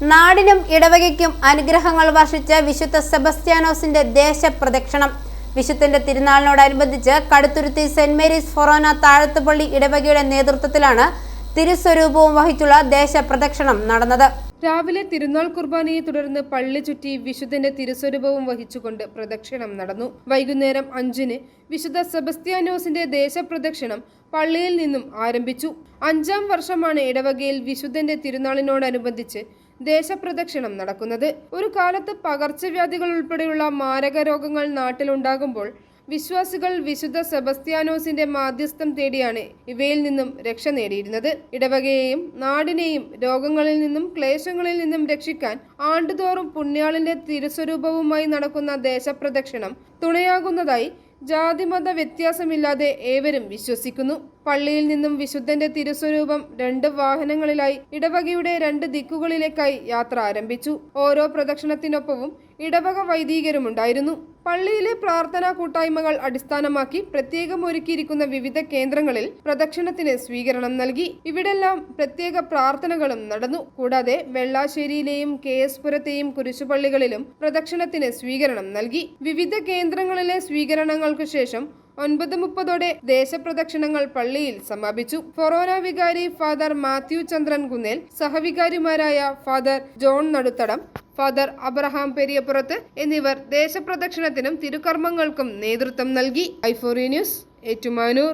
നാടിനും ഇടവകയ്ക്കും അനുഗ്രഹങ്ങൾ വർഷിച്ച വിശുദ്ധ സെബസ്ത്യാനോസിന്റെ ദേശപ്രദക്ഷിണം. വിശുദ്ധന്റെ തിരുനാളിനോടനുബന്ധിച്ച് കടുത്തുരുത്തി സെന്റ് മേരീസ് ഫൊറോന താഴത്തുപള്ളി ഇടവകയുടെ നേതൃത്വത്തിലാണ് തിരുസ്വരൂപവും വഹിച്ചുള്ള ദേശപ്രദക്ഷിണം നടന്നത്. രാവിലെ തിരുനാൾ കുർബാനയെ തുടർന്ന് പള്ളി ചുറ്റി വിശുദ്ധന്റെ തിരുസ്വരൂപവും വഹിച്ചുകൊണ്ട് പ്രദക്ഷിണം നടന്നു. വൈകുന്നേരം 5-ന് വിശുദ്ധ സെബസ്ത്യാനോസിന്റെ ദേശപ്രദക്ഷിണം പള്ളിയിൽ നിന്നും ആരംഭിച്ചു. 5-ാം വർഷമാണ് ഇടവകയിൽ വിശുദ്ധന്റെ തിരുനാളിനോടനുബന്ധിച്ച് ദേശപ്രദക്ഷിണം നടക്കുന്നത്. ഒരു കാലത്ത് പകർച്ചവ്യാധികൾ ഉൾപ്പെടെയുള്ള മാരക രോഗങ്ങൾ നാട്ടിലുണ്ടാകുമ്പോൾ വിശ്വാസികൾ വിശുദ്ധ സെബസ്ത്യാനോസിന്റെ മാധ്യസ്ഥം തേടിയാണ് ഇവയിൽ നിന്നും രക്ഷ നേടിയിരുന്നത്. ഇടവകയെയും നാടിനെയും രോഗങ്ങളിൽ നിന്നും ക്ലേശങ്ങളിൽ നിന്നും രക്ഷിക്കാൻ ആണ്ടുതോറും പുണ്യാളിന്റെ തിരുസ്വരൂപവുമായി നടക്കുന്ന ദേശപ്രദക്ഷിണം തുണയാകുന്നതായി ജാതിമത വ്യത്യാസമില്ലാതെ ഏവരും വിശ്വസിക്കുന്നു. പള്ളിയിൽ നിന്നും വിശുദ്ധന്റെ തിരുസ്വരൂപം 2 വാഹനങ്ങളിലായി ഇടവകയുടെ 2 ദിക്കുകളിലേക്കായി യാത്ര ആരംഭിച്ചു. ഓരോ പ്രദക്ഷിണത്തിനൊപ്പവും ഇടവക വൈദികരുമുണ്ടായിരുന്നു. പള്ളിയിലെ പ്രാർത്ഥനാ കൂട്ടായ്മകൾ അടിസ്ഥാനമാക്കി പ്രത്യേകം ഒരുക്കിയിരിക്കുന്ന വിവിധ കേന്ദ്രങ്ങളിൽ പ്രദക്ഷിണത്തിന് സ്വീകരണം നൽകി. ഇവിടെല്ലാം പ്രത്യേക പ്രാർത്ഥനകളും നടന്നു. കൂടാതെ വെള്ളാശ്ശേരിയിലെയും KS പുരത്തെയും കുരിശുപള്ളികളിലും പ്രദക്ഷിണത്തിന് സ്വീകരണം നൽകി. വിവിധ കേന്ദ്രങ്ങളിലെ സ്വീകരണങ്ങൾക്ക് ശേഷം 9:30 ദേശപ്രദക്ഷിണങ്ങൾ പള്ളിയിൽ സമാപിച്ചു. ഫൊറോന വികാരി ഫാദർ മാത്യു ചന്ദ്രൻ കുന്നേൽ, സഹവികാരിമാരായ ഫാദർ ജോൺ നടുത്തടം, ഫാദർ അബ്രഹാം പെരിയപ്പുറത്ത് എന്നിവർ ദേശപ്രദക്ഷിണത്തിനും തിരുക്കർമ്മങ്ങൾക്കും നേതൃത്വം നൽകി. i4 news, Ettumanoor.